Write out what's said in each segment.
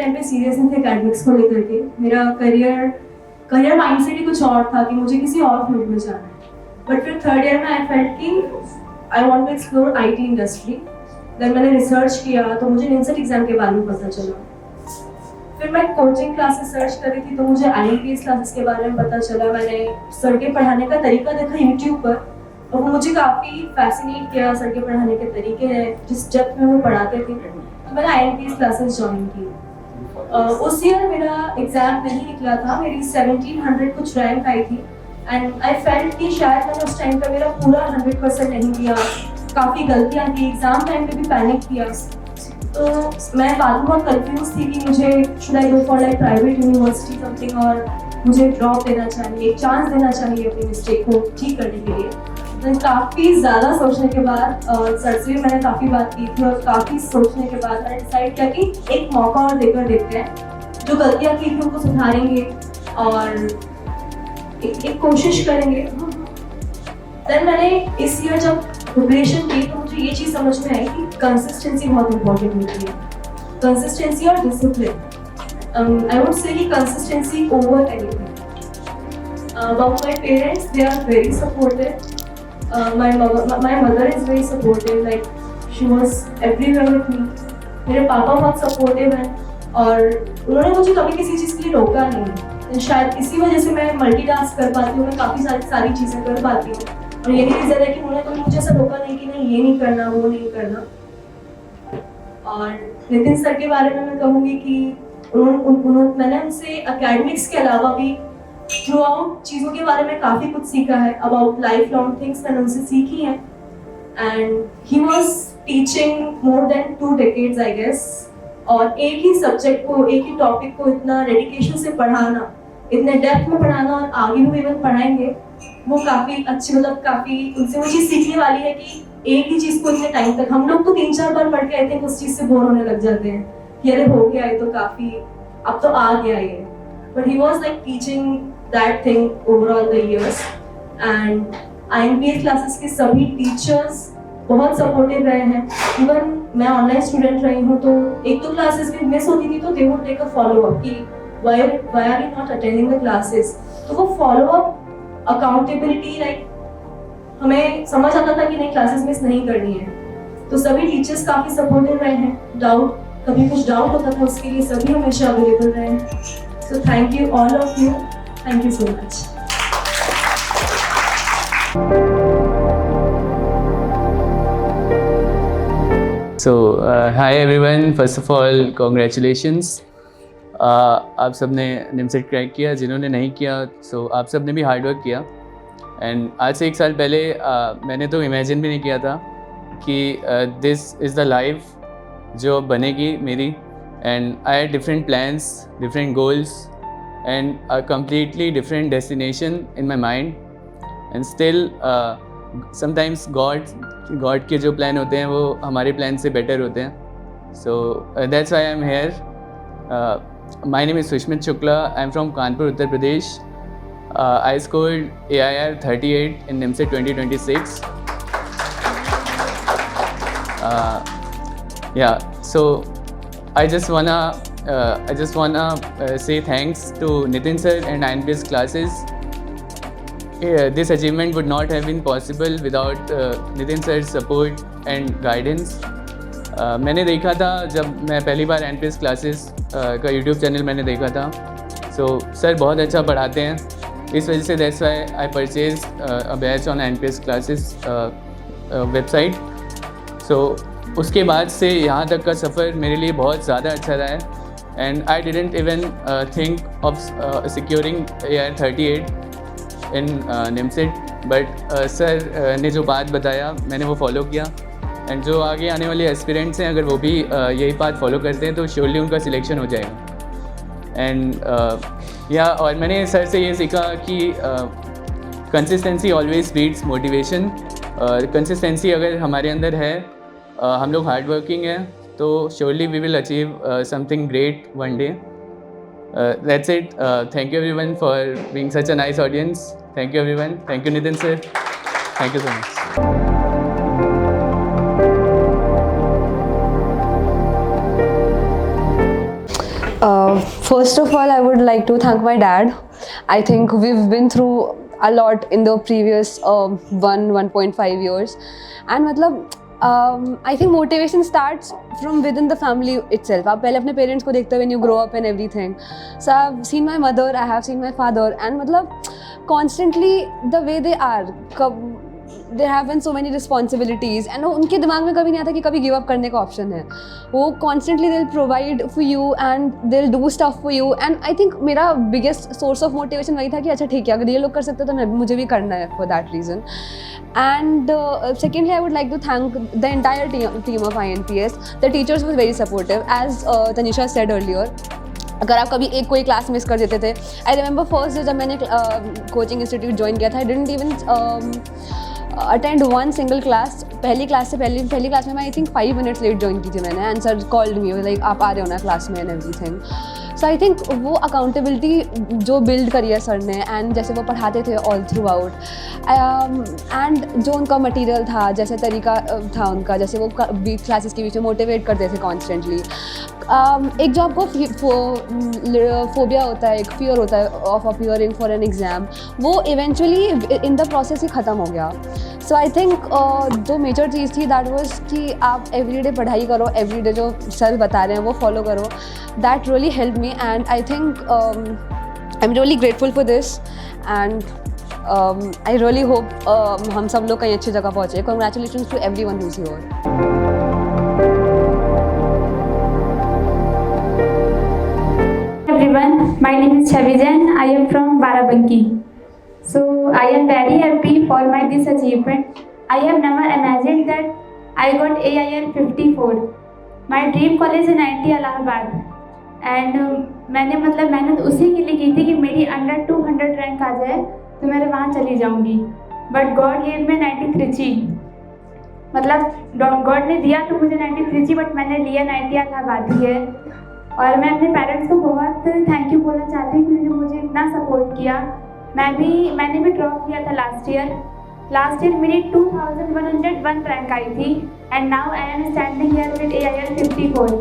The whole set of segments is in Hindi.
टाइम पे सीरियस नहीं थे एकेडमिक्स को लेकर के। मेरा करियर माइंडसेट ही कुछ और था कि मुझे किसी और फील्ड में जाना है। बट फिर थर्ड ईयर में आई फेल्ट कि I want to explore IT industry. Then मैंने रिसर्च किया तो मुझे निमसेट एग्जाम के बारे में पता चला। फिर मैं कोचिंग क्लासेस सर्च कर रही थी तो मुझे IELTS क्लासेस के बारे में पता चला। मैंने सर के पढ़ाने का तरीका देखा यूट्यूब पर और वो मुझे काफ़ी फैसिनेट किया। सर के पढ़ाने के तरीके हैं, जिस डेप्थ में वो पढ़ाते थे, तो मैंने IELTS क्लासेस ज्वाइन की। उस ईयर मेरा एग्जाम नहीं निकला था, मेरी 1700 कुछ रैंक आई थी एंड आई फेल्ट कि शायद मैंने उस टाइम पर मेरा पूरा 100% नहीं दिया, काफ़ी गलतियाँ की। एग्जाम टाइम पे भी पैनिक किया। तो मैं बाद में बहुत कंफ्यूज थी कि मुझे should I go for like private university something और मुझे ड्रॉप देना चाहिए, एक चांस देना चाहिए अपनी मिस्टेक को ठीक करने के लिए। तो काफ़ी ज़्यादा सोचने के बाद सर से मैंने काफ़ी बात की थी और काफ़ी सोचने के बाद मैंने डिसाइड किया कि एक मौका और देकर देखते हैं, जो गलतियाँ की थी उनको सुधारेंगे और एक कोशिश करेंगे। देन मैंने इस ईयर जब प्रिपरेशन की तो मुझे ये चीज़ समझ में आई कि कंसिस्टेंसी बहुत इंपॉर्टेंट होती है। कंसिस्टेंसी और डिसिप्लिन। आई वुड से कि consistency over anything. About my parents, they are very supportive. My mother is very supportive, like she was everywhere with me. मेरे पापा बहुत सपोर्टिव हैं और उन्होंने मुझे कभी किसी चीज़ के लिए रोका नहीं। शायद इसी वजह से मैं मल्टीटास्क कर पाती हूँ, मैं काफ़ी सारी चीज़ें कर पाती हूँ और यही रीज़न है कि उन्होंने कभी मुझे ऐसा रोका नहीं कि नहीं ये नहीं करना, वो नहीं करना। और नितिन सर के बारे में मैं कहूँगी कि मैंने उनसे एकेडमिक्स के अलावा भी थ्रू आउट चीज़ों के बारे में काफ़ी कुछ सीखा है। अबाउट लाइफ लॉन्ग थिंग्स मैंने उनसे सीखी हैं and he was teaching more than 2 decades I guess. और एक ही सब्जेक्ट को, एक ही टॉपिक को इतना डेडिकेशन से पढ़ाना, इतने डेप्थ में पढ़ाना और आगे भी इवन पढ़ाएंगे, वो काफ़ी अच्छी, मतलब काफ़ी उनसे वो चीज़ सीखने वाली है कि एक ही चीज़ को इतने टाइम तक, हम लोग तो 3-4 बार पढ़ के आए थे उस चीज़ से बोर होने लग जाते हैं कि अरे हो गया है तो काफ़ी, अब तो आ गया ये। But he was like teaching that thing over all the years and IMPS classes के सभी टीचर्स बहुत सपोर्टिव रहे हैं। इवन मैं ऑनलाइन स्टूडेंट रही हूँ तो एक तो क्लासेस भी मिस होती थी तो they would take a follow up कि why are you not attending the classes। तो वो फॉलो अप, अकाउंटेबिलिटी, लाइक हमें समझ आता था कि नहीं क्लासेस मिस नहीं करनी है। तो सभी टीचर्स काफ़ी सपोर्टिव रहे हैं। कभी कुछ डाउट होता था उसके लिए सभी हमेशा अवेलेबल रहे हैं। So thank you all of you, thank you so much. So hi everyone, first of all congratulations। आप सब ने निमसेट क्रैक किया, जिन्होंने नहीं किया सो आप सब ने भी हार्ड वर्क किया। एंड आज से 1 साल पहले मैंने तो इमेजिन भी नहीं किया था कि दिस इज़ द लाइफ जो बनेगी मेरी। And I had different plans, different goals and a completely different destination in my mind. And still sometimes God के जो प्लान होते हैं वो हमारे प्लान से बेटर होते हैं। So that's why I am here. My name is Sushmit Shukla, I am from Kanpur, Uttar Pradesh. I scored AIR 38 in NIMSET 2026. So I just wanna say thanks to Nitin sir and INPS classes. This achievement would not have been possible without Nitin sir's support and guidance. मैंने देखा था जब मैं पहली बार INPS क्लासेस का यूट्यूब चैनल मैंने देखा था। सो सर बहुत अच्छा पढ़ाते हैं, इस वजह से that's why I purchase a batch on INPS classes website. So उसके बाद से यहाँ तक का सफ़र मेरे लिए बहुत ज़्यादा अच्छा रहा है। And I didn't even think of securing AIR 38 in NIMCET, but sir ने जो बात बताया मैंने वो फॉलो किया। एंड जो आगे आने वाले एस्पिरेंट्स हैं अगर वो भी यही बात फॉलो करते हैं तो श्योरली उनका सिलेक्शन हो जाएगा। एंड और मैंने सर से ये सीखा कि consistency always beats motivation. Consistency अगर हमारे अंदर है, हम लोग हार्ड वर्किंग हैं, तो surely we will achieve something great one day. That's it. Thank you everyone for being such a nice audience. Thank you everyone. Thank you Nitin sir, thank you so much. First of all, I would like to thank my dad. I think we've been through a lot in the previous 1.5 years, and I think motivation starts from within the family itself. आप पहले अपने parents को देखते हो when you grow up and everything. So I've seen my mother, I have seen my father, and constantly the way they are. There have been so many responsibilities and उनके दिमाग में कभी नहीं आता कि कभी गिव अप करने का ऑप्शन है. वो constantly they'll provide for you and they'll do stuff for you, and I think मेरा biggest source of motivation वही था कि अच्छा ठीक है, अगर ये लोग कर सकते तो मुझे भी करना है for that reason. And secondly, I would like to thank the entire team of INPS. The teachers were very supportive, as Tanisha said earlier. अगर आप कभी कोई क्लास मिस कर देते थे, आई रिमेंबर फर्स्ट डे जब मैंने कोचिंग इंस्टीट्यूट ज्वाइन किया था, I didn't even attend one single class. पहली क्लास में मैं I think 5 minutes late join की थी मैंने, and sir called me like आप आ रहे हो ना क्लास में and everything. So I think वो अकाउंटेबिलिटी जो बिल्ड करी है सर ने, एंड जैसे वो पढ़ाते थे ऑल थ्रू आउट, एंड जो उनका मटेरियल था, जैसे तरीका था उनका, जैसे वो क्लासेस के बीच में मोटिवेट करते थे कॉन्स्टेंटली. एक जो आपको फोबिया होता है, एक फियर होता है of appearing for an exam, वो इवेंचुअली इन द प्रोसेस ही ख़त्म हो गया. सो आई थिंक जो मेजर चीज़ थी दैट वाज कि आप एवरीडे पढ़ाई करो, एवरीडे जो सर बता रहे हैं वो फॉलो करो. That really help me, and I think I am really grateful for this, and I really hope हम सब लोग कहीं अच्छी जगह पहुँचे. Congratulations to everyone who is here. Everyone, my name is Shavijan. I am from Barabanki. So I am very happy for this achievement. I have never imagined that I got AIR 54. My dream college is IIT Allahabad. And मैंने मेहनत उसी के लिए की थी कि मेरी अंडर 200 रैंक आ जाए तो मैं वहाँ चली जाऊँगी. But God gave me 93 God ने दिया तो मुझे 93, बट मैंने लिया 90 इलाहाबाद ही है. और मैं अपने पेरेंट्स को बहुत थैंक यू बोलना चाहती हूँ क्योंकि मुझे इतना सपोर्ट किया. मैंने भी ड्रॉप किया था लास्ट ईयर मेरी 2101 रैंक आई थी, and now I am standing here with AIR 54.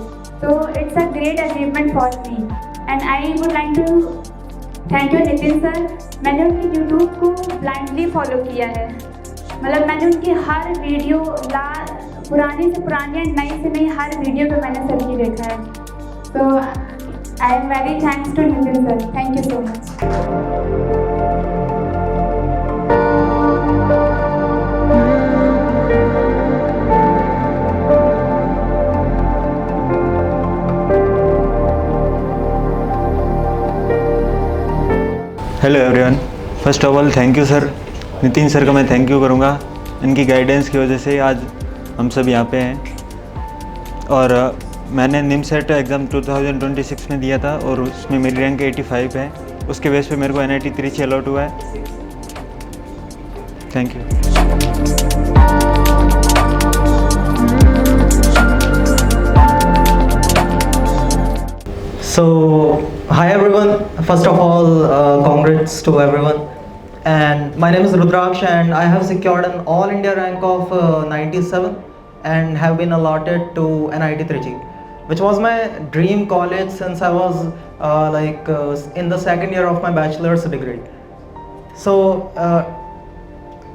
तो it's a great achievement for me, and I would like to thank you Nitin sir. मैंने उनकी यूट्यूब को ब्लाइंडली फॉलो किया है. मैंने उनकी हर वीडियो पुरानी से पुरानी एंड नई से नई हर वीडियो पे मैंने सर की देखा है. So I am very thanks to Nitin sir. Thank you so much. Hello everyone, first of all thank you sir. Nitin sir का मैं थैंक यू करूँगा. इनकी गाइडेंस की वजह से आज हम सब यहाँ पे हैं. और मैंने निमसेट एग्ज़ाम 2026 में दिया था और उसमें मेरी रैंक 85 है. उसके बेस पे मेरे को NIT त्रिची अलॉट हुआ है. Thank you. So, hi everyone. First of all, congrats to everyone. And my name is Rudraksh, and I have secured an All India rank of 97 and have been allotted to NIT Trichy, which was my dream college since I was in the second year of my bachelor's degree. So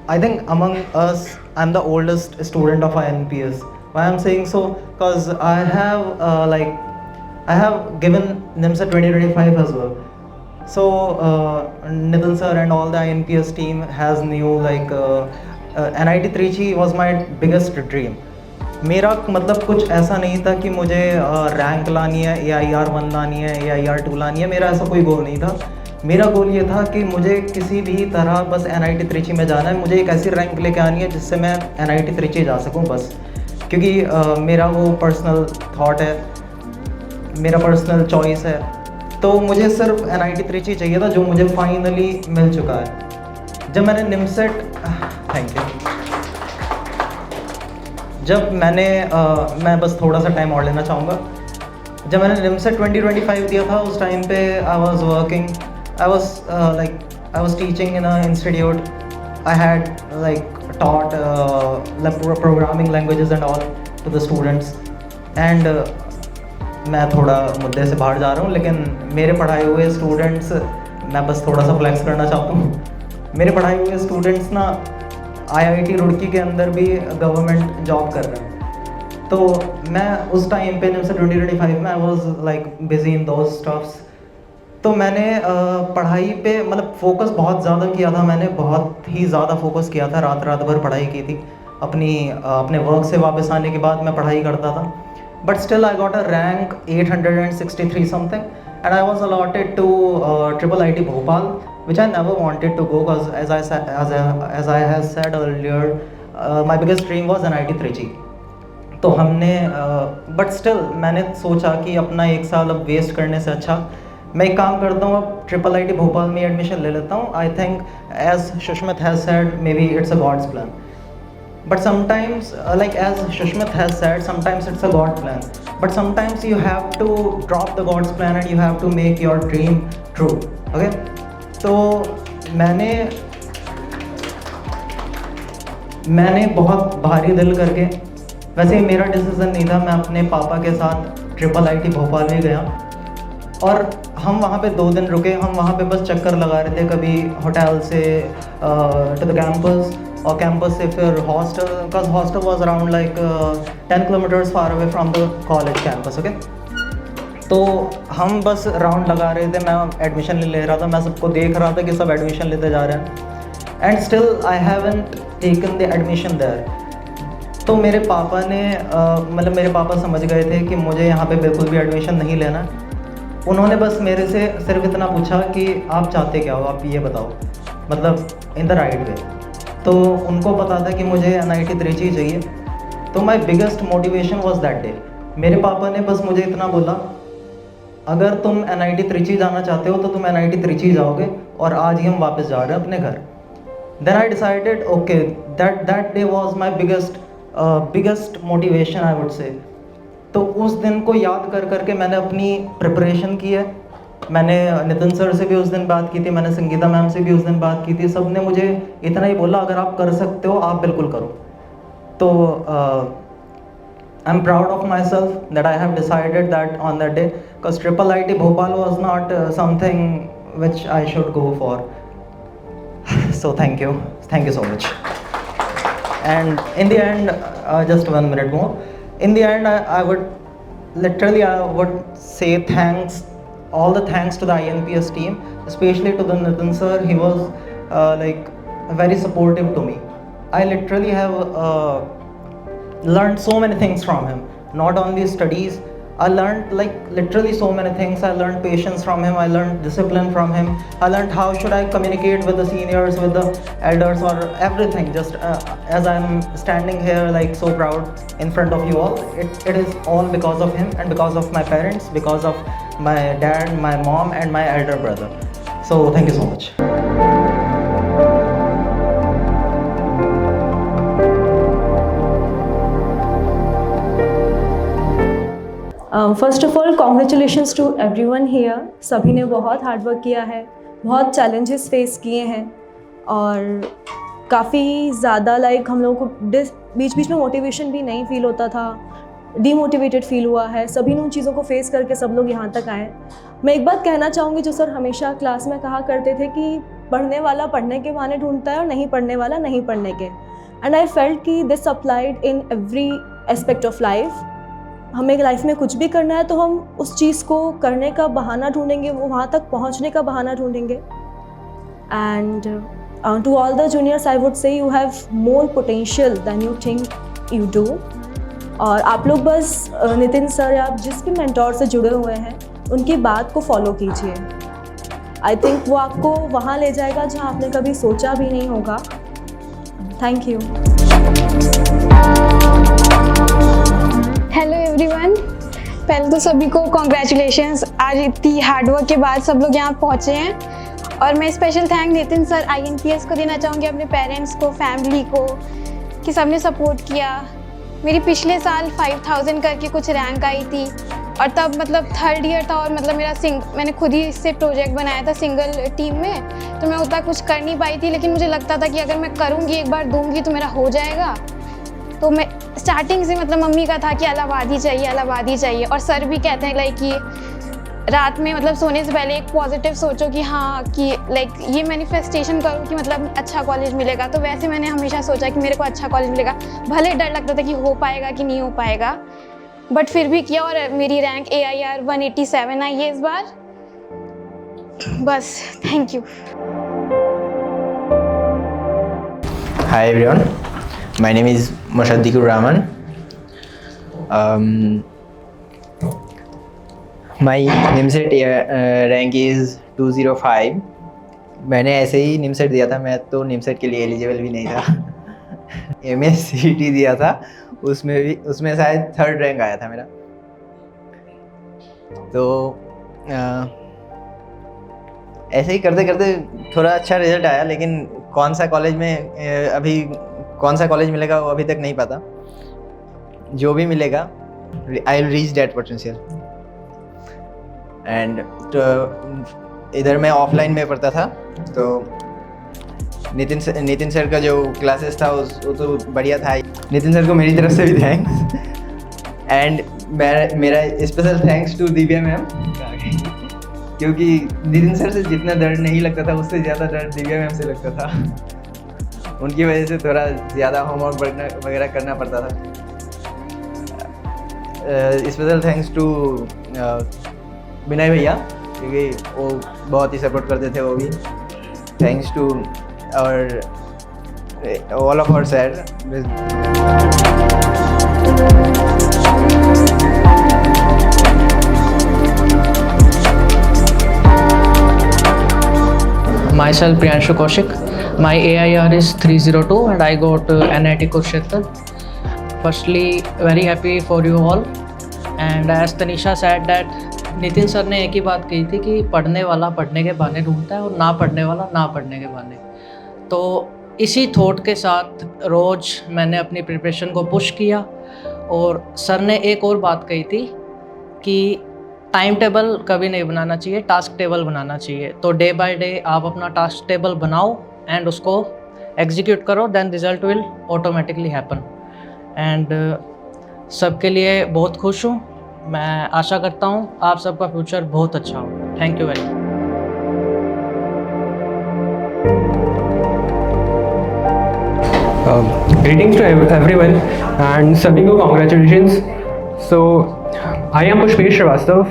I think among us, I'm the oldest student of INPS. Why I'm saying so? Because I have given NIMSET 2025 as well. So Nitin sir and all the INPS team has knew NIT Trichy was my biggest dream. मेरा कुछ ऐसा नहीं था कि मुझे रैंक लानी है, AIR 1 लानी है, AIR 2 लानी है. मेरा ऐसा कोई गोल नहीं था. मेरा गोल ये था कि मुझे किसी भी तरह बस NIT त्रिची में जाना है. मुझे एक ऐसी रैंक लेके आनी है जिससे मैं NIT त्रिची जा सकूं बस. क्योंकि मेरा वो पर्सनल थॉट है, मेरा पर्सनल चॉइस है. तो मुझे सिर्फ NIT त्रिची चाहिए था, जो मुझे फाइनली मिल चुका है. जब मैंने निमसेट थैंक यू जब मैं बस थोड़ा सा टाइम और लेना चाहूँगा. जब मैंने निमसेट 2025 दिया था उस टाइम पे I was working, I was teaching in a institute. I had taught programming languages and all to the students, and मैं थोड़ा मुद्दे से बाहर जा रहा हूँ, लेकिन मेरे पढ़ाए हुए स्टूडेंट्स, मैं बस थोड़ा सा फ्लैक्स करना चाहता हूँ, मेरे पढ़ाए हुए स्टूडेंट्स ना IIT रुड़की के अंदर भी गवर्नमेंट जॉब कर रहे हैं। तो मैं उस टाइम पे निम्स 2025 में I was like busy in those stuffs. तो मैंने पढ़ाई पे मतलब फोकस बहुत ज़्यादा किया था, मैंने बहुत ही ज़्यादा फोकस किया था, रात भर पढ़ाई की थी। अपने वर्क से वापस आने के बाद मैं पढ़ाई करता था, but still I got a rank 863 something and I was allotted to IIT Bhopal, which I never wanted to go because as I have said earlier, my biggest dream was NIT Trichy। तो हमने बट स्टिल मैंने सोचा कि अपना एक साल अब वेस्ट करने से अच्छा मैं एक काम करता हूँ, अब IIT भोपाल में एडमिशन ले लेता हूँ। I think as Sushmit has said, maybe it's a God's plan, but sometimes like as Shushmit has said, sometimes it's a God plan, but sometimes you have to drop the God's plan and you have to make your dream true। okay, तो मैंने बहुत भारी दिल करके, वैसे मेरा डिसीज़न नहीं था, मैं अपने पापा के साथ IIT भोपाल में गया और हम वहाँ पे 2 दिन रुके। हम वहाँ पे बस चक्कर लगा रहे थे, कभी होटल से टू द कैंपस और कैंपस से फिर hostel, because hostel was around like 10 kilometres far away from the college campus. Okay, तो हम बस राउंड लगा रहे थे, मैं एडमिशन ले रहा था, मैं सबको देख रहा था कि सब एडमिशन लेते जा रहे हैं and still I haven't taken the admission there. तो मेरे पापा ने मतलब मेरे पापा समझ गए थे कि मुझे यहाँ पे बिल्कुल भी एडमिशन नहीं लेना। उन्होंने बस मेरे से सिर्फ इतना पूछा कि आप चाहते क्या हो, आप ये बताओ, मतलब इन द राइट वे। तो उनको पता था कि मुझे NIT Trichy चाहिए, तो माई biggest motivation was that day. मेरे पापा ने बस मुझे इतना बोला, अगर तुम NIT Trichy जाना चाहते हो तो तुम NIT Trichy जाओगे, और आज ही हम वापस जा रहे हैं अपने घर। Then I decided okay, that day was my biggest motivation I would say. तो उस दिन को याद कर करके मैंने अपनी प्रिपरेशन की है। मैंने नितिन सर से भी उस दिन बात की थी, मैंने संगीता मैम से भी उस दिन बात की थी। सब ने मुझे इतना ही बोला, अगर आप कर सकते हो आप बिल्कुल करो। तो I am proud of my self that I have decided that on that day, because IIT Bhopal was not something which I should go for. So thank you so much। And in the end, just 1 minute more. In the end, I would say thanks, all the thanks to the INPS team, especially to the Nitin sir. He was like very supportive to me. I literally have learned so many things from him. Not only studies, I learned like literally so many things. I learned patience from him, I learned discipline from him, I learned how should I communicate with the seniors, with the elders, or everything. Just as I'm standing here like so proud in front of you all, it is all because of him and because of my parents, because of my dad, my mom and my elder brother. So thank you so much। First of all congratulations to everyone here. सभी ने बहुत हार्ड वर्क किया है, बहुत चैलेंजेस फेस किए हैं, और काफ़ी ज़्यादा लाइक हम लोगों को बीच बीच में मोटिवेशन भी नहीं फील होता था, डीमोटिवेटेड फील हुआ है। सभी ने उन चीज़ों को फेस करके सब लोग यहाँ तक आए। मैं एक बात कहना चाहूँगी, जो सर हमेशा क्लास में कहा करते थे कि पढ़ने वाला पढ़ने के बहाने ढूंढता है और नहीं पढ़ने वाला नहीं पढ़ने के। एंड आई फेल्ट कि this applied in every aspect of life. हमें लाइफ में कुछ भी करना है तो हम उस चीज़ को करने का बहाना ढूंढेंगे, वो वहाँ तक पहुँचने का बहाना ढूंढेंगे। And to all the juniors I would say you have more potential than you think you do. और आप लोग बस नितिन सर या आप जिस भी मेंटोर से जुड़े हुए हैं उनकी बात को फॉलो कीजिए। आई थिंक वो आपको वहाँ ले जाएगा जहाँ आपने कभी सोचा भी नहीं होगा। Thank you. हेलो एवरीवन, पहले तो सभी को कॉन्ग्रेचुलेशंस। आज इतनी हार्डवर्क के बाद सब लोग यहाँ पहुँचे हैं, और मैं special thank Nitin sir INPS को देना चाहूँगी, अपने पेरेंट्स को, फैमिली को, कि सबने सपोर्ट किया। मेरी पिछले साल 5000 करके कुछ रैंक आई थी, और तब मतलब 3rd ईयर था, और मतलब मैंने खुद ही इससे प्रोजेक्ट बनाया था सिंगल टीम में, तो मैं उतना कुछ कर नहीं पाई थी। लेकिन मुझे लगता था कि अगर मैं करूँगी, एक बार दूँगी तो मेरा हो जाएगा। तो मैं स्टार्टिंग से मतलब मम्मी का था कि इलाहाबाद ही चाहिए और सर भी कहते हैं लाइक कि रात में मतलब सोने से पहले एक पॉजिटिव सोचो कि हाँ कि लाइक ये मैनिफेस्टेशन करो कि मतलब अच्छा कॉलेज मिलेगा। तो वैसे मैंने हमेशा सोचा कि मेरे को अच्छा कॉलेज मिलेगा, भले डर लगता था कि हो पाएगा कि नहीं हो पाएगा, बट फिर भी किया और मेरी रैंक AIR 187 आई है इस बार। बस, thank you. Hi everyone, my name is Mashaddiqur Rahman. My NIMSET rank is 205. मैंने ऐसे ही NIMSET दिया था, मैं तो NIMSET के लिए एलिजिबल भी नहीं था। MSCT दिया था, उसमें शायद 3rd रैंक आया था मेरा। तो ऐसे ही करते करते थोड़ा अच्छा रिजल्ट आया, लेकिन कौन सा कॉलेज मिलेगा वो अभी तक नहीं पता। जो भी मिलेगा I will reach that potential. And इधर मैं ऑफलाइन में पढ़ता था, तो नितिन सर का जो क्लासेस था वो तो बढ़िया था। नितिन सर को मेरी तरफ से भी थैंक्स, एंड मेरा special thanks to Divya ma'am, क्योंकि नितिन सर से जितना डर नहीं लगता था उससे ज़्यादा डर दिव्या मैम से लगता था। उनकी वजह से थोड़ा ज़्यादा होमवर्क वगैरह करना पड़ता था। स्पेशल थैंक्स टू विनय भैया, क्योंकि वो बहुत ही सपोर्ट करते थे वो भी। थैंक्स टू और all of our sir. Myself Priyanshu Kaushik. My AIR is 302 and I got NIT Kurukshetra. Firstly, very happy for you all. And as Tanisha said that Nitin sir ने एक ही बात कही थी कि पढ़ने वाला पढ़ने के बहाने ढूंढता है और ना पढ़ने वाला ना पढ़ने के बहाने। तो इसी थॉट के साथ रोज़ मैंने अपनी प्रिपरेशन को पुश किया। और सर ने एक और बात कही थी कि टाइम टेबल कभी नहीं बनाना चाहिए, टास्क टेबल बनाना चाहिए। तो डे बाय डे आप अपना टास्क टेबल बनाओ एंड उसको एग्जीक्यूट करो, then result will automatically happen. And सबके लिए बहुत खुश हूँ। मैं आशा करता हूँ आप सबका फ्यूचर बहुत अच्छा हो। Thank you very much. Greetings to everyone and सभी को congratulations. So I am Pushpesh Srivastava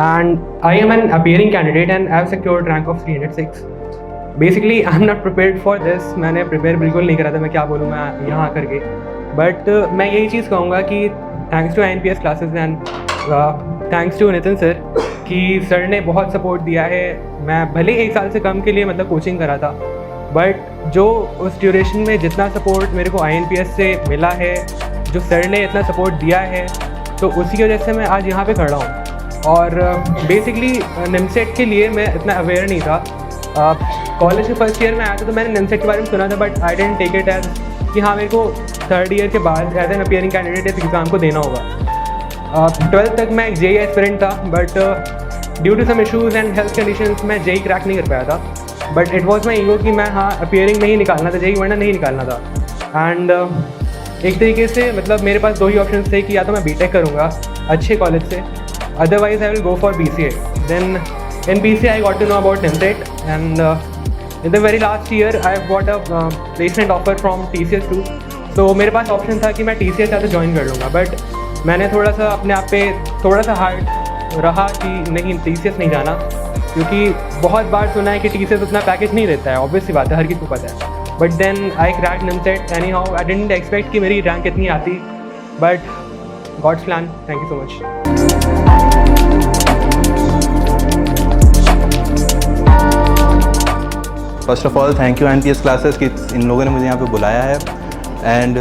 and I am an appearing candidate and I have secured rank of 306. Basically I am not prepared for this. मैंने prepare बिल्कुल नहीं करा था, मैं क्या बोलूँ मैं यहाँ आकर के। But मैं यही चीज़ कहूँगा कि thanks to INPS classes and thanks to Nitin sir कि सर ने बहुत सपोर्ट दिया है। मैं भले 1 साल से कम के लिए मतलब कोचिंग करा था, बट जो उस ड्यूरेशन में जितना सपोर्ट मेरे को INPS से मिला है, जो सर ने इतना सपोर्ट दिया है, तो उसी की वजह से मैं आज यहाँ पे खड़ा हूँ। और बेसिकली निमसेट के लिए मैं इतना अवेयर नहीं था। कॉलेज के फर्स्ट ईयर में आया था तो मैंने निमसेट के बारे में सुना था, but I didn't take it as कि हाँ मेरे को 3rd ईयर के बाद एज एन अपीयरिंग कैंडिडेट इस एग्ज़ाम को देना होगा। 12th तक मैं एक JEE एस्पिरेंट था, but due to some issues and health conditions मैं JEE क्रैक नहीं कर पाया था। But it was my ego कि मैं हाँ अपीयरिंग में ही निकालना था, JEE वरना नहीं निकालना था। एंड एक तरीके से मतलब मेरे पास 2 ही ऑप्शन थे कि या तो मैं BTech करूँगा अच्छे कॉलेज से, otherwise I will go for BCA। Then in BCA I got to know about NIMSET and in the very last year I got a placement offer from TCS too. तो मेरे पास ऑप्शन था कि मैं TCS या तो ज्वाइन कर लूँगा, बट मैंने थोड़ा सा अपने आप पे थोड़ा सा हार्ड रहा कि नहीं TCS नहीं जाना, क्योंकि बहुत बार सुना है कि TCS उतना पैकेज नहीं देता है, ऑब्वियस सी बात है, हर किसी को पता है। But then I cracked NIMSET anyhow. I didn't expect कि मेरी रैंक इतनी आती, but God's plan. Thank you so much. First of all thank you INPS classes कि इन लोगों ने मुझे यहाँ पे बुलाया है। एंड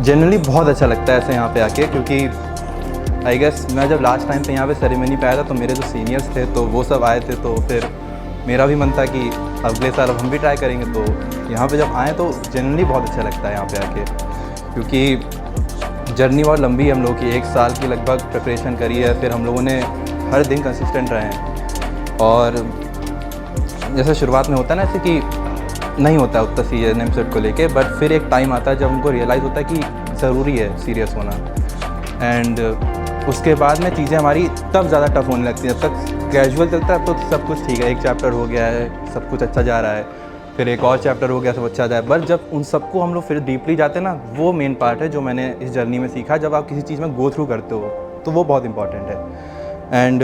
जनरली बहुत अच्छा लगता है ऐसे यहाँ पे आके, क्योंकि आई गेस मैं जब लास्ट टाइम पे यहाँ पे सेरेमनी पे आया था तो मेरे जो सीनियर्स थे तो वो सब आए थे, तो फिर मेरा भी मन था कि अगले साल अब हम भी ट्राई करेंगे। तो यहाँ पे जब आए तो जनरली बहुत अच्छा लगता है यहाँ पे आके, क्योंकि जर्नी बहुत लंबी है हम लोगों की। 1 साल की लगभग प्रिपरेशन करी है, फिर हम लोगों ने हर दिन कंसिस्टेंट रहे हैं। और जैसे शुरुआत में होता है ना ऐसे कि नहीं होता है उतना सीरियस NIMSET को लेके, बट फिर एक टाइम आता है जब हमको रियलाइज़ होता है कि ज़रूरी है सीरियस होना। एंड उसके बाद में चीज़ें हमारी तब ज़्यादा टफ होने लगती हैं। जब तक कैजुअल चलता है तो सब कुछ ठीक है, एक चैप्टर हो गया है, सब कुछ अच्छा जा रहा है, फिर एक और चैप्टर हो गया, सब अच्छा जाए। बट जब उन सबको हम लोग फिर डीपली जाते हैं ना, वो मेन पार्ट है जो मैंने इस जर्नी में सीखा। जब आप किसी चीज़ में गो थ्रू करते हो तो वो बहुत इंपॉर्टेंट है। एंड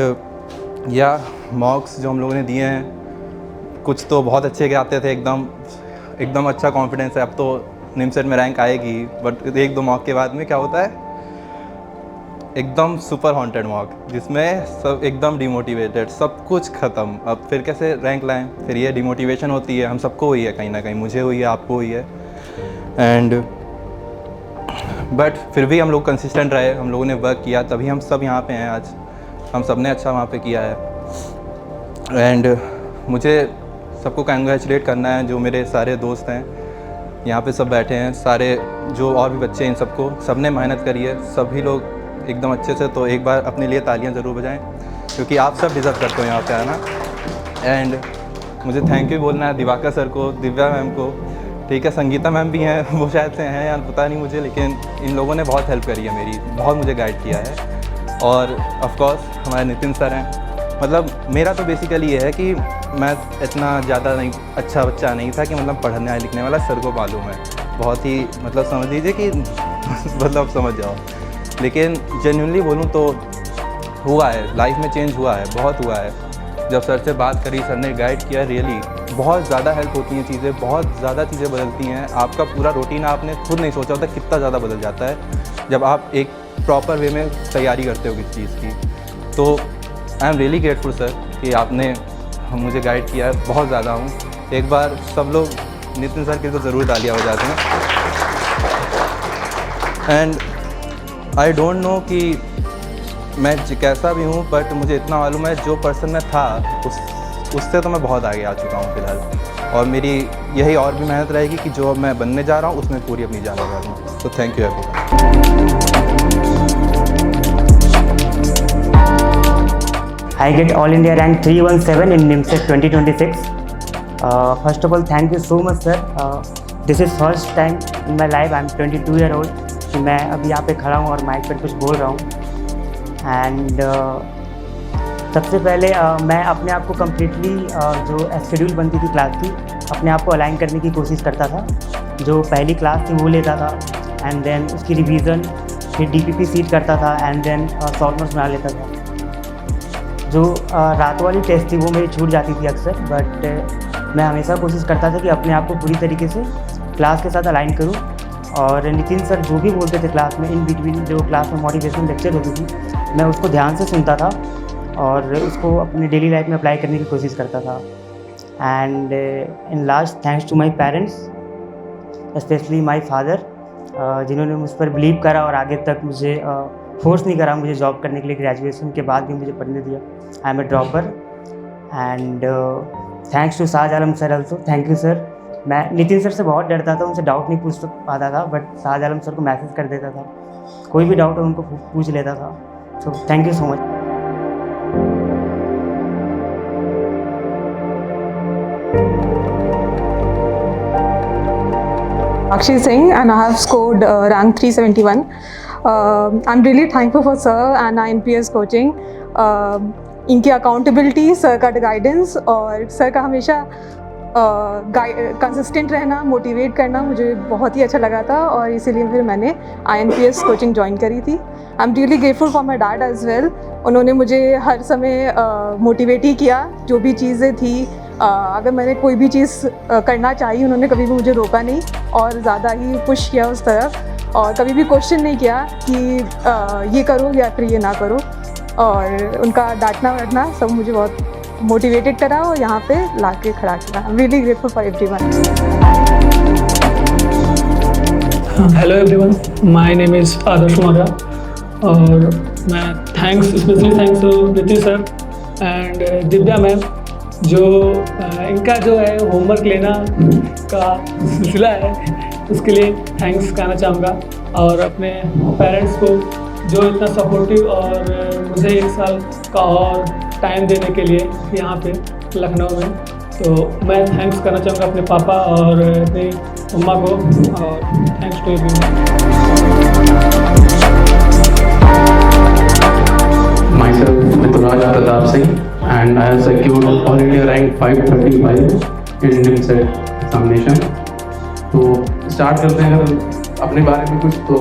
या मॉक्स जो हम लोगों ने दिए हैं, कुछ तो बहुत अच्छे के आते थे, एकदम अच्छा कॉन्फिडेंस है, अब तो निमसेट में रैंक आएगी। बट एक दो मॉक के बाद में क्या होता है, एकदम सुपर हॉन्टेड मॉक जिसमें सब एकदम डिमोटिवेटेड, सब कुछ ख़त्म, अब फिर कैसे रैंक लाएं। फिर ये डिमोटिवेशन होती है, हम सबको हुई है कहीं ना कहीं, मुझे हुई है, आपको हुई है। एंड बट फिर भी हम लोग कंसिस्टेंट रहे, हम लोगों ने वर्क किया, तभी हम सब यहाँ पे हैं आज। हम सब ने अच्छा वहाँ पे किया है। एंड मुझे सबको कंग्रेचुलेट करना है, जो मेरे सारे दोस्त हैं यहाँ पे सब बैठे हैं, सारे जो और भी बच्चे हैं, इन सबको, सब ने मेहनत करी है, सभी लोग एकदम अच्छे से। तो एक बार अपने लिए तालियां ज़रूर बजाएं, क्योंकि आप सब डिज़र्व करते हो यहाँ पे आना। एंड मुझे थैंक यू बोलना है दिवाकर सर को, दिव्या मैम को, ठीक है, संगीता मैम भी हैं, वो शायद से हैं या पता नहीं मुझे, लेकिन इन लोगों ने बहुत हेल्प करी है मेरी, बहुत मुझे गाइड किया है। और ऑफ कोर्स हमारे नितिन सर हैं। मतलब मेरा तो बेसिकली ये है कि मैं इतना ज़्यादा नहीं अच्छा बच्चा नहीं था कि मतलब पढ़ने लिखने वाला, सर को मालूम है, बहुत ही मतलब समझ लीजिए कि मतलब समझ जाओ। लेकिन जेन्युइनली बोलूँ तो हुआ है, लाइफ में चेंज हुआ है, बहुत हुआ है। जब सर से बात करी, सर ने गाइड किया, रियली बहुत ज़्यादा हेल्प होती हैं चीज़ें, बहुत ज़्यादा चीज़ें बदलती हैं। आपका पूरा रूटीन आपने खुद नहीं सोचा होता कितना ज़्यादा बदल जाता है जब आप एक प्रॉपर वे में तैयारी करते हो किसी चीज़ की। तो आई एम रियली ग्रेटफुल सर कि आपने मुझे गाइड किया है, बहुत ज़्यादा हूँ। एक बार सब लोग नितिन सर के तो ज़रूर तालियां हो जाते हैं। एंड आई डोंट नो कि मैं कैसा भी हूँ, बट मुझे इतना मालूम है जो पर्सन मैं था उससे तो मैं बहुत आगे आ चुका हूँ फिलहाल। और मेरी यही और भी मेहनत रहेगी कि जो मैं बनने जा रहा हूँ उसमें पूरी अपनी जान लगा दूँ। तो thank you everyone. I get All India rank 317 in NIMSET 2026. First of all, thank you so much, sir. This is first time in my life. I'm 22 year old. कि मैं अभी यहाँ पे खड़ा हूँ और माइक पर कुछ बोल रहा हूँ। एंड सबसे पहले मैं अपने आप को कम्प्लीटली जो शेड्यूल बनती थी क्लास की, अपने आप को अलाइन करने की कोशिश करता था। जो पहली क्लास थी वो लेता था, एंड देन उसकी रिवीजन, फिर DPP सीट करता था, एंड देन शॉर्ट नोट्स बना लेता था। जो रात वाली टेस्ट थी वो मेरी छूट जाती थी अक्सर, बट मैं हमेशा कोशिश करता था कि अपने आप को पूरी तरीके से क्लास के साथ अलाइन करूं। और नितिन सर जो भी बोलते थे क्लास में, इन बिटवीन जो क्लास में मोटिवेशनल लेक्चर होती थी, मैं उसको ध्यान से सुनता था और उसको अपनी डेली लाइफ में अप्लाई करने की कोशिश करता था। And in last, thanks to my parents, specially my father, जिन्होंने मुझ पर बिलीव करा और आगे तक मुझे फोर्स नहीं करा मुझे जॉब करने के लिए। ग्रेजुएशन के बाद भी मुझे पढ़ने दिया। I am a dropper. And thanks to Shahaj Alam sir also, thank you sir. मैं नितिन सर से बहुत डरता था, उनसे डाउट नहीं पूछ पाता था, बट शाहज आलम सर को मैसेज कर देता था, कोई भी डाउट हो उनको पूछ लेता था। So thank you so much. Akshi Singh, and I have scored rank 371. I'm really thankful for sir and INPS coaching. इनकी अकाउंटेबिलिटी, सर का गाइडेंस और सर का हमेशा कंसिस्टेंट रहना, मोटिवेट करना मुझे बहुत ही अच्छा लगा था, और इसीलिए फिर मैंने INPS कोचिंग ज्वाइन करी थी। I am really grateful for my dad as well. उन्होंने मुझे हर समय मोटिवेट ही किया, जो भी चीज़ें थी, अगर मैंने कोई भी चीज़ करना चाहिए उन्होंने कभी भी मुझे रोका नहीं और ज़्यादा ही पुश किया उस तरफ, और कभी भी क्वेश्चन नहीं किया कि ये करो या फिर ये ना करो। और उनका डांटना वाटना सब मुझे बहुत मोटिवेटेड करा और यहाँ पे ला के खड़ा किया। I am really grateful for everyone. Hello everyone, my name is Adarsh Kumar, और मैं specially thanks to Nitin sir and Divya ma'am, जो इनका जो है होमवर्क लेना का सिलसिला है, उसके लिए थैंक्स कहना चाहूँगा। और अपने पेरेंट्स को जो इतना सपोर्टिव और मुझे 1 साल का और टाइम देने के लिए यहाँ पे लखनऊ में, तो मैं थैंक्स करना चाहूँगा अपने पापा और अपने मम्मा को, और thanks to everyone. Myself, Mitraj Pratap Singh, and I have secured All India rank 535 in NIMSET examination. तो स्टार्ट करते हैं अगर अपने बारे में कुछ, तो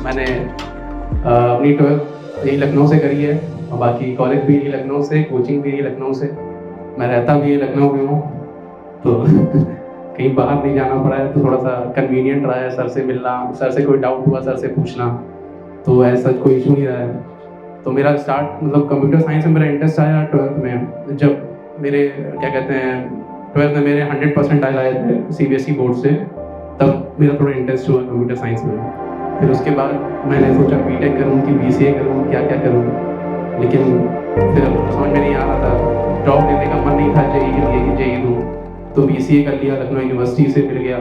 मैंने अपनी 12th यही लखनऊ से करी है, और बाकी कॉलेज भी यही लखनऊ से, कोचिंग भी यही लखनऊ से, मैं रहता भी यही लखनऊ में हूँ, तो कहीं बाहर नहीं जाना पड़ा है, तो थोड़ा सा कन्वीनियंट रहा है सर से मिलना, सर से कोई डाउट हुआ सर से पूछना, तो ऐसा कोई इशू नहीं रहा है। तो मेरा स्टार्ट मतलब कंप्यूटर साइंस में मेरा इंटरेस्ट आया 12th में, जब मेरे क्या कहते हैं 12th में मेरे 100% आए थे CBSE बोर्ड से, तब मेरा थोड़ा इंटरेस्ट हुआ कंप्यूटर साइंस में। फिर उसके बाद मैंने सोचा बीटेक करूँ कि BCA करूँ, क्या क्या करूँ, लेकिन फिर समझ में नहीं आ रहा था, जॉब लेने का मन नहीं था JEE के लिए कि JEE दूँ, तो BCA कर लिया, लखनऊ यूनिवर्सिटी से मिल गया।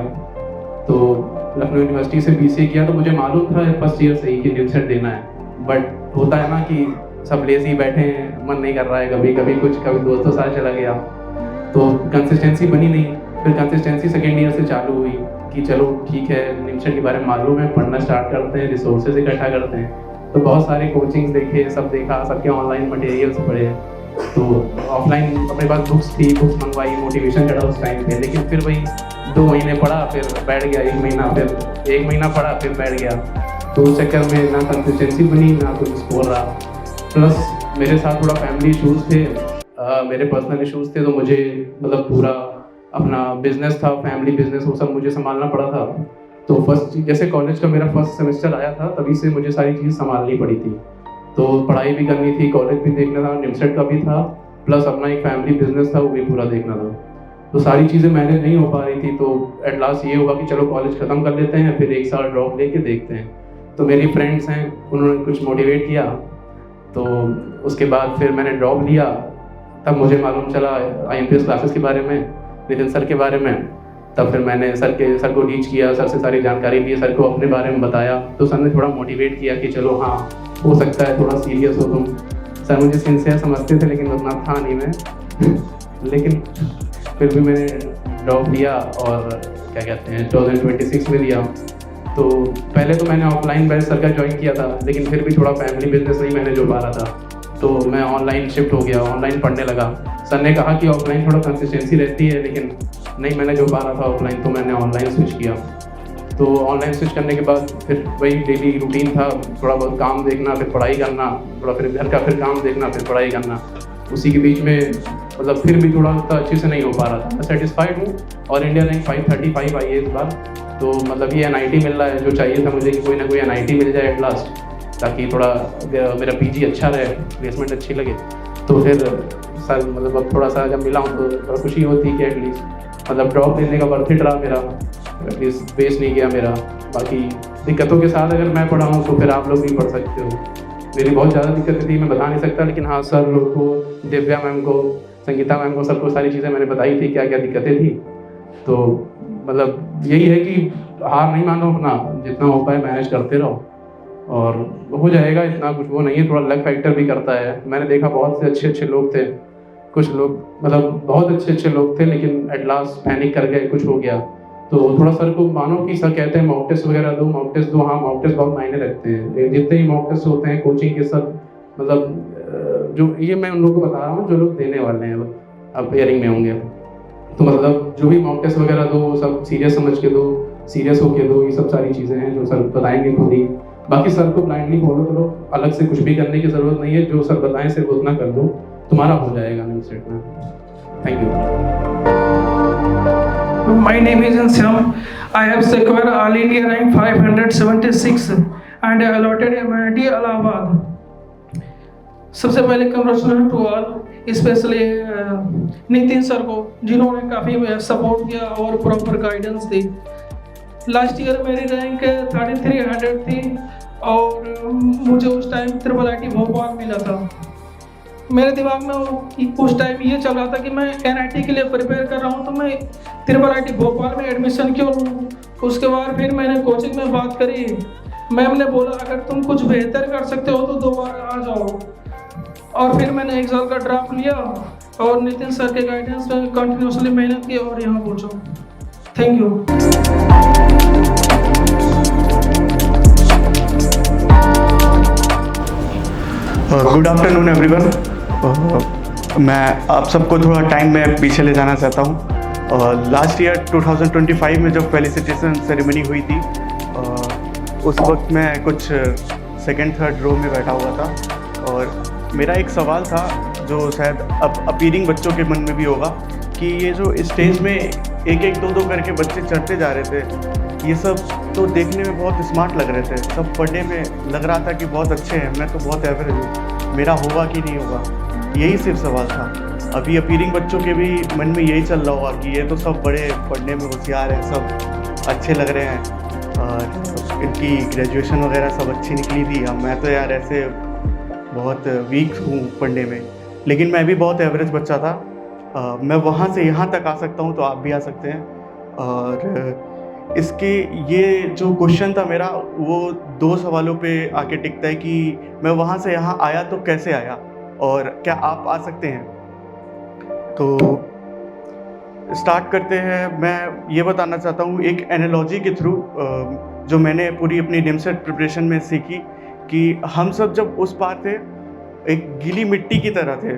तो लखनऊ यूनिवर्सिटी से BCA किया, तो मुझे मालूम था फर्स्ट ईयर से ही कि NIMSET देना है, बट होता है ना कि सब लेजी बैठे हैं, मन नहीं कर रहा है, कभी कभी कुछ, कभी दोस्तों साथ चला गया, तो कंसिस्टेंसी बनी नहीं। फिर कंसिस्टेंसी सेकेंड ईयर से चालू हुई कि चलो ठीक है, NIMSET के बारे में मालूम है, पढ़ना स्टार्ट करते हैं, रिसोर्सेज इकट्ठा करते हैं। तो बहुत सारे कोचिंग्स देखे, सब देखा, सबके ऑनलाइन मटेरियल्स पढ़े, तो ऑफलाइन अपने पास बुक्स थी, बुक्स मंगवाई, मोटिवेशन चढ़ा उस टाइम पे, लेकिन फिर वही 2 महीने पढ़ा, फिर बैठ गया, 1 महीना, फिर 1 महीना पढ़ा, फिर बैठ गया, तो उस चक्कर में ना कंसिस्टेंसी बनी, ना कुछ स्कोर रहा। प्लस मेरे साथ थोड़ा फैमिली इशूज़ थे, मेरे पर्सनल इशूज़ थे, तो मुझे मतलब पूरा अपना बिजनेस था, फैमिली बिजनेस, वो सब मुझे संभालना पड़ा था। तो फर्स्ट जैसे कॉलेज का मेरा फर्स्ट सेमेस्टर आया था, तभी से मुझे सारी चीज़ संभालनी पड़ी थी, तो पढ़ाई भी करनी थी, कॉलेज भी देखना था, NIMSET का भी था, प्लस अपना एक फैमिली बिजनेस था, वो भी पूरा देखना था। तो सारी चीज़ें मैनेज नहीं हो पा रही थी, तो एट लास्ट ये हुआ कि चलो कॉलेज ख़त्म कर लेते हैं, फिर 1 साल ड्रॉप लेके देखते हैं। तो मेरी फ्रेंड्स हैं, उन्होंने कुछ मोटिवेट किया, तो उसके बाद फिर मैंने ड्रॉप लिया। तब मुझे मालूम चला IMPS क्लासेस के बारे में, नितिन सर के बारे में। तब फिर मैंने सर को रीच किया, सर से सारी जानकारी ली, सर को अपने बारे में बताया, तो सर ने थोड़ा मोटिवेट किया कि चलो हाँ हो सकता है, थोड़ा सीरियस हो तुम। सर मुझे सिंसियर समझते थे, लेकिन उतना था नहीं मैं लेकिन फिर भी मैंने ड्रॉप लिया और क्या कहते हैं 2026 में दिया। तो पहले तो मैंने ऑफलाइन बैच सर का ज्वाइन किया था, लेकिन फिर भी थोड़ा फैमिली बिजनेस नहीं मैंने जो पा रहा था, तो मैं ऑनलाइन शिफ्ट हो गया, ऑनलाइन पढ़ने लगा। सर ने कहा कि ऑफलाइन थोड़ा कंसिस्टेंसी रहती है, लेकिन नहीं मैंने जो पा रहा था ऑफलाइन, तो मैंने ऑनलाइन स्विच किया। तो ऑनलाइन स्विच करने के बाद फिर वही डेली रूटीन था, थोड़ा बहुत काम देखना, फिर पढ़ाई करना, थोड़ा फिर घर का फिर काम देखना, फिर पढ़ाई करना। उसी के बीच में मतलब फिर भी थोड़ा उतना अच्छे से नहीं हो पा रहा था। मैं सेटिस्फाइड हूँ और इंडिया रैंक 535 आई है इस बार, तो मतलब ये NIT मिल रहा है जो चाहिए था मुझे, कि कोई ना कोई NIT मिल जाए एट लास्ट, ताकि थोड़ा मेरा PG अच्छा रहे, प्लेसमेंट अच्छी लगे। तो फिर सर मतलब अब थोड़ा सा जब मिला हूँ तो थोड़ा खुशी होती है कि एटलीस्ट मतलब ड्रॉप लेने का वर्थ इट रहा मेरा, एटलीस्ट वेस्ट नहीं गया मेरा। बाकी दिक्कतों के साथ अगर मैं पढ़ा हूँ तो फिर आप लोग भी पढ़ सकते हो। मेरी बहुत ज़्यादा दिक्कतें थी, मैं बता नहीं सकता, लेकिन हाँ सर लोग को, दिव्या मैम को, संगीता मैम को, सबको सारी चीज़ें मैंने बताई थी क्या क्या दिक्कतें थी। तो मतलब यही है कि हार नहीं मानो, अपना जितना हो पाए मैनेज करते रहो और हो जाएगा, इतना कुछ वो नहीं है, थोड़ा लक फैक्टर भी करता है। मैंने देखा बहुत से अच्छे अच्छे लोग थे, कुछ लोग मतलब बहुत अच्छे अच्छे लोग थे, लेकिन एट लास्ट पैनिक कर गए, कुछ हो गया। तो थोड़ा सर को मानो कि सर कहते हैं मॉक टेस्ट वगैरह दो, मॉक टेस्ट दो। हाँ मॉक टेस्ट बहुत मायने रखते हैं, जितने ही मॉक टेस्ट होते हैं कोचिंग के सब, मतलब जो ये मैं उन लोगों को बता रहा हूँ जो लोग देने वाले हैं, अब पेयरिंग में होंगे, तो मतलब जो भी मॉक टेस्ट वगैरह दो सब सीरियस समझ के दो, सीरियस होके दो। ये सब सारी चीज़ें हैं जो सर बताएंगे खुद ही। बाकी सर को ब्लाइंडली फॉलो करो, अलग से कुछ भी करने की ज़रूरत नहीं है, जो सर बताएं सिर्फ उतना कर लो, तुम्हारा हो जाएगा NIMSET में। Thank you. My name is Syam. I have secured All India rank 576 and allotted MIT Allahabad. सबसे पहले congratulation to all, specially Nitin sir को, जिन्होंने काफ़ी सपोर्ट किया और प्रॉपर गाइडेंस दी। लास्ट ईयर मेरी रैंक 3300 थी और मुझे उस टाइम IIIT भोपाल मिला था। मेरे दिमाग में उस टाइम ये चल रहा था कि मैं NIT के लिए प्रिपेयर कर रहा हूँ, तो मैं IIIT भोपाल में एडमिशन क्यों लूँ। उसके बाद फिर मैंने कोचिंग में बात करी, मैम ने बोला अगर तुम कुछ बेहतर कर सकते हो तो दोबारा आ जाओ। और फिर मैंने एक साल का ड्रॉप लिया और नितिन सर के गाइडेंस में कंटिन्यूसली मेहनत की और यहाँ पहुँचा। Thank you. Good afternoon everyone. मैं आप सबको थोड़ा टाइम में पीछे ले जाना चाहता हूँ। लास्ट ईयर 2025 में जब फेलिसिटेशन सेरेमनी हुई थी, उस वक्त मैं कुछ सेकंड थर्ड रो में बैठा हुआ था और मेरा एक सवाल था जो शायद अब अपीयरिंग बच्चों के मन में भी होगा कि ये जो स्टेज में एक एक दो दो करके बच्चे चढ़ते जा रहे थे, ये सब तो देखने में बहुत स्मार्ट लग रहे थे, सब पढ़ने में लग रहा था कि बहुत अच्छे हैं, मैं तो बहुत एवरेज हूँ, मेरा होगा कि नहीं होगा, यही सिर्फ सवाल था। अभी अपीयरिंग बच्चों के भी मन में यही चल रहा होगा कि ये तो सब बड़े पढ़ने में होशियार हैं, सब अच्छे लग रहे हैं और इनकी ग्रेजुएशन वगैरह सब अच्छी निकली थी, अब मैं तो यार ऐसे बहुत वीक हूँ पढ़ने में, लेकिन मैं भी बहुत एवरेज बच्चा था। मैं वहाँ से यहाँ तक आ सकता हूँ तो आप भी आ सकते हैं। और इसके ये जो क्वेश्चन था मेरा, वो दो सवालों पे आके टिकता है कि मैं वहाँ से यहाँ आया तो कैसे आया और क्या आप आ सकते हैं। तो स्टार्ट करते हैं। मैं ये बताना चाहता हूँ एक एनालॉजी के थ्रू जो मैंने पूरी अपनी निमसेट प्रिपरेशन में सीखी कि हम सब जब उस पार थे एक गीली मिट्टी की तरह थे,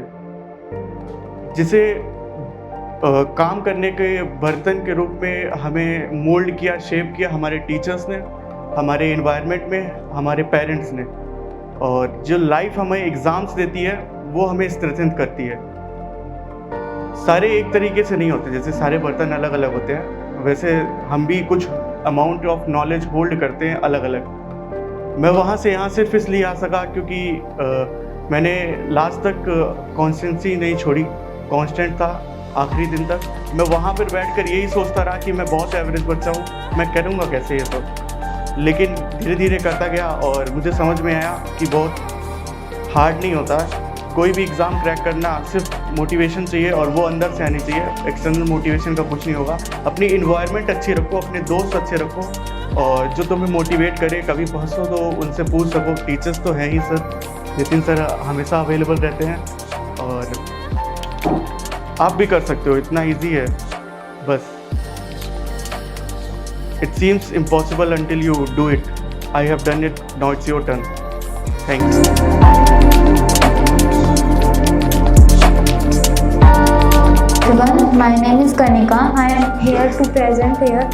जिसे काम करने के बर्तन के रूप में हमें मोल्ड किया, शेप किया हमारे टीचर्स ने, हमारे एनवायरनमेंट में हमारे पेरेंट्स ने, और जो लाइफ हमें एग्ज़ाम्स देती है वो हमें स्ट्रेंथन करती है। सारे एक तरीके से नहीं होते, जैसे सारे बर्तन अलग अलग होते हैं वैसे हम भी कुछ अमाउंट ऑफ नॉलेज होल्ड करते हैं अलग अलग। मैं वहाँ से यहाँ सिर्फ इसलिए आ सका क्योंकि मैंने लास्ट तक कॉन्स्टेंसी नहीं छोड़ी, कांस्टेंट था आखिरी दिन तक। मैं वहाँ पर बैठकर यही सोचता रहा कि मैं बहुत एवरेज बच्चा हूँ, मैं करूँगा कैसे ये सब, लेकिन धीरे धीरे करता गया और मुझे समझ में आया कि बहुत हार्ड नहीं होता। कोई भी एग्ज़ाम क्रैक करना सिर्फ मोटिवेशन चाहिए और वो अंदर से आनी चाहिए, एक्सटर्नल मोटिवेशन का कुछ नहीं होगा। अपनी इन्वायरमेंट अच्छी रखो, अपने दोस्त अच्छे रखो और जो तुम्हें मोटिवेट करे, कभी फंसो तो उनसे पूछ सको। टीचर्स तो हैं ही सर, नितिन सर हमेशा अवेलेबल रहते हैं और आप भी कर सकते हो, इतना ईजी है बस। It seems impossible until you do it. I have done it, now it's your turn. Thanks. Everyone, my name is Kanika. I am here to present here.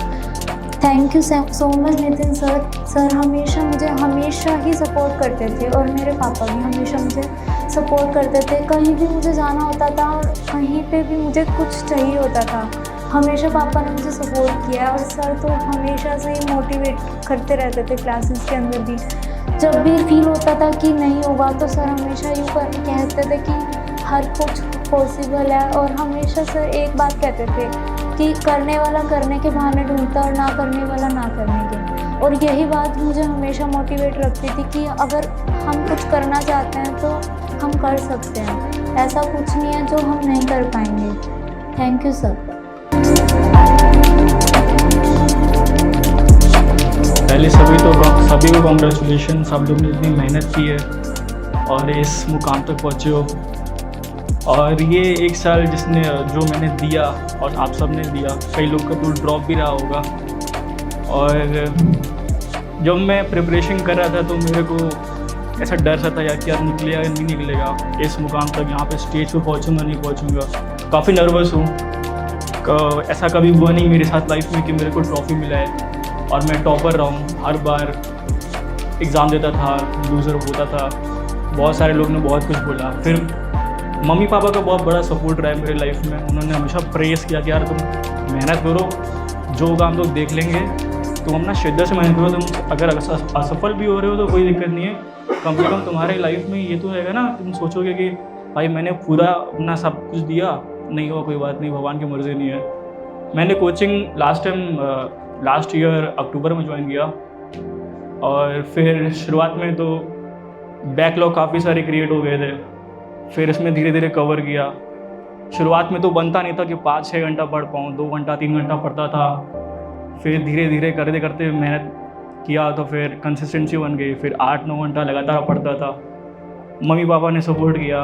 Thank you so much Nitin sir. Sir हमेशा ही सपोर्ट करते थे और मेरे पापा भी हमेशा मुझे सपोर्ट करते थे। कहीं भी मुझे जाना होता था और कहीं पे भी मुझे कुछ चाहिए होता था, हमेशा पापा ने मुझे सपोर्ट किया। और सर तो हमेशा से ही मोटिवेट करते रहते थे क्लासेस के अंदर भी। जब भी फील होता था कि नहीं होगा तो सर हमेशा यूँ कहते थे कि हर कुछ पॉसिबल है। और हमेशा सर एक बात कहते थे कि करने वाला करने के बहाने ढूंढता और ना करने वाला ना करने के। और यही बात मुझे हमेशा मोटिवेट रखती थी कि अगर हम कुछ करना चाहते हैं तो हम कर सकते हैं, ऐसा कुछ नहीं है जो हम नहीं कर पाएंगे। Thank you sir. पहले सभी को कॉन्ग्रेचुलेशन, सब लोग ने इतनी मेहनत की है और इस मुकाम तक पहुँचे हो। और ये एक साल जो मैंने दिया और आप सब ने दिया, कई लोग का तो ड्रॉप भी रहा होगा। और जब मैं प्रिपरेशन कर रहा था तो मेरे को ऐसा डर सा था यार कि यार निकलेगा या नहीं निकलेगा, इस मुकाम तक यहाँ पे स्टेज पे पहुँचूँगा नहीं पहुँचूँगा। काफ़ी नर्वस हूँ, ऐसा कभी हुआ नहीं मेरे साथ लाइफ में कि मेरे को ट्रॉफ़ी मिला है और मैं टॉपर रहा हूँ। हर बार एग्ज़ाम देता था, लूज़र होता था, बहुत सारे लोग ने बहुत कुछ बोला। फिर मम्मी पापा का बहुत बड़ा सपोर्ट रहा है मेरी लाइफ में। उन्होंने हमेशा प्रेस किया कि यार तुम मेहनत करो, जो काम लोग देख लेंगे, तुम अपना शिद्दत से मेहनत करो। तुम अगर असफल भी हो रहे हो तो कोई दिक्कत नहीं है, कम से कम तुम्हारे लाइफ में ये तो रहेगा ना, तुम सोचोगे कि भाई मैंने पूरा अपना सब कुछ दिया, नहीं हुआ कोई बात नहीं, भगवान की मर्ज़ी नहीं है। मैंने कोचिंग लास्ट ईयर अक्टूबर में ज्वाइन किया और फिर शुरुआत में तो बैकलॉग काफ़ी सारे क्रिएट हो गए थे, फिर इसमें धीरे धीरे कवर किया। शुरुआत में तो बनता नहीं था कि 5-6 घंटा पढ़ पाऊँ, 2 घंटा 3 घंटा पढ़ता था। फिर धीरे धीरे करते करते मेहनत किया तो फिर कंसिस्टेंसी बन गई, फिर 8-9 घंटा लगातार पढ़ता था। मम्मी पापा ने सपोर्ट किया,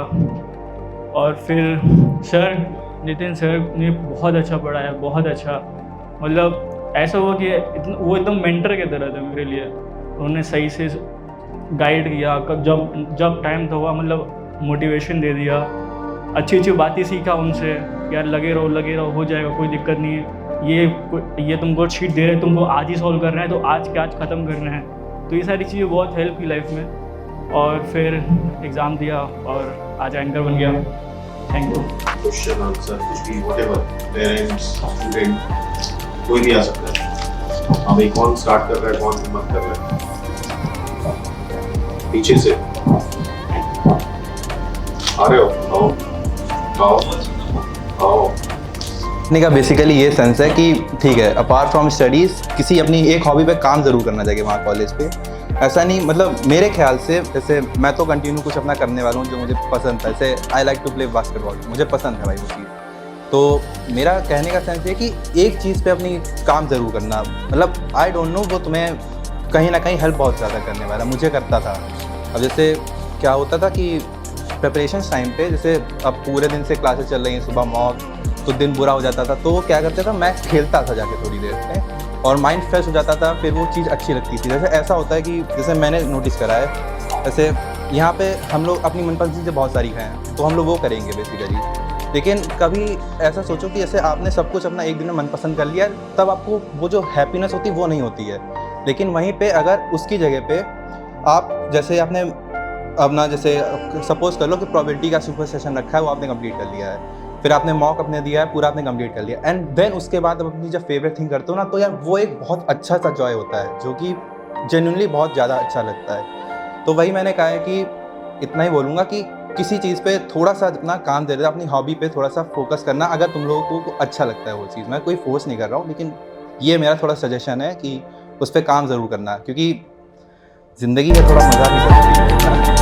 और फिर सर नितिन सर ने बहुत अच्छा पढ़ाया, बहुत अच्छा। मतलब ऐसा हुआ कि वो एकदम मेंटर की तरह थे मेरे लिए। उन्होंने सही से गाइड किया, कब जब टाइम था हुआ, मतलब मोटिवेशन दे दिया, अच्छी अच्छी बातें सीखा उनसे, यार लगे रहो, हो जाएगा, कोई दिक्कत नहीं है, ये तुमको शीट दे रहे हैं, तुमको आज ही सॉल्व करना है, तो आज के आज ख़त्म करना है। तो ये सारी चीज़ें बहुत हेल्प की लाइफ में, और फिर एग्ज़ाम दिया और आज एंकर बन गया। Thank you. क्वेश्चन आंसर कुछ भी व्हाटएवर, पेरेंट्स स्टूडेंट कोई भी आ सकता है। हाँ भाई, कौन स्टार्ट कर रहा है, कौन हिम्मत कर रहा है? पीछे से आ रहे हो? आओ। का बेसिकली ये सेंस है कि ठीक है, अपार्ट फ्रॉम स्टडीज़ किसी अपनी एक हॉबी पे काम ज़रूर करना चाहिए वहाँ कॉलेज पे। ऐसा नहीं, मतलब मेरे ख्याल से जैसे मैं तो कंटिन्यू कुछ अपना करने वाला हूँ जो मुझे पसंद है। जैसे I like to play basketball, मुझे पसंद है भाई वो चीज़। तो मेरा कहने का सेंस ये कि एक चीज़ पे अपनी काम ज़रूर करना, मतलब आई डोंट नो, वो तुम्हें कहीं ना कहीं हेल्प बहुत ज़्यादा करने वाला। मुझे करता था। अब जैसे क्या होता था कि प्रिपरेशन टाइम पे, जैसे अब पूरे दिन से क्लासेस चल रही हैं, सुबह मॉक, तो दिन बुरा हो जाता था, तो क्या करता था, मैं खेलता था जाके थोड़ी देर में, और माइंड फ्रेश हो जाता था, फिर वो चीज़ अच्छी लगती थी। जैसे ऐसा होता है कि जैसे मैंने नोटिस करा है, जैसे यहाँ पे हम लोग अपनी मनपसंद चीज़ें बहुत सारी हैं, तो हम लोग वो करेंगे बेसिकली। लेकिन कभी ऐसा सोचो कि जैसे आपने सब कुछ अपना एक दिन में मनपसंद कर लिया, तब आपको वो जो हैप्पीनेस होती है वो नहीं होती है। लेकिन वहीं पे अगर उसकी जगह पे आप जैसे आपने अपना, जैसे सपोज कर लो कि प्रोबेबिलिटी का सुपर सेशन रखा है, वो आपने कंप्लीट कर लिया है, फिर आपने मॉक अपने दिया है, पूरा आपने कंप्लीट कर लिया, एंड देन उसके बाद अब अपनी जब फेवरेट थिंग करते हो ना, तो यार वो एक बहुत अच्छा सा जॉय होता है, जो कि जेन्युइनली बहुत ज़्यादा अच्छा लगता है। तो वही मैंने कहा है कि इतना ही बोलूँगा कि किसी चीज़ पे थोड़ा सा अपना काम दे रहे, अपनी हॉबी पे थोड़ा सा फोकस करना, अगर तुम लोगों को अच्छा लगता है वो चीज़। मैं कोई फोर्स नहीं कर रहा हूँ, लेकिन ये मेरा थोड़ा सजेशन है कि उस पर काम ज़रूर करना, क्योंकि ज़िंदगी है, थोड़ा मज़ा भी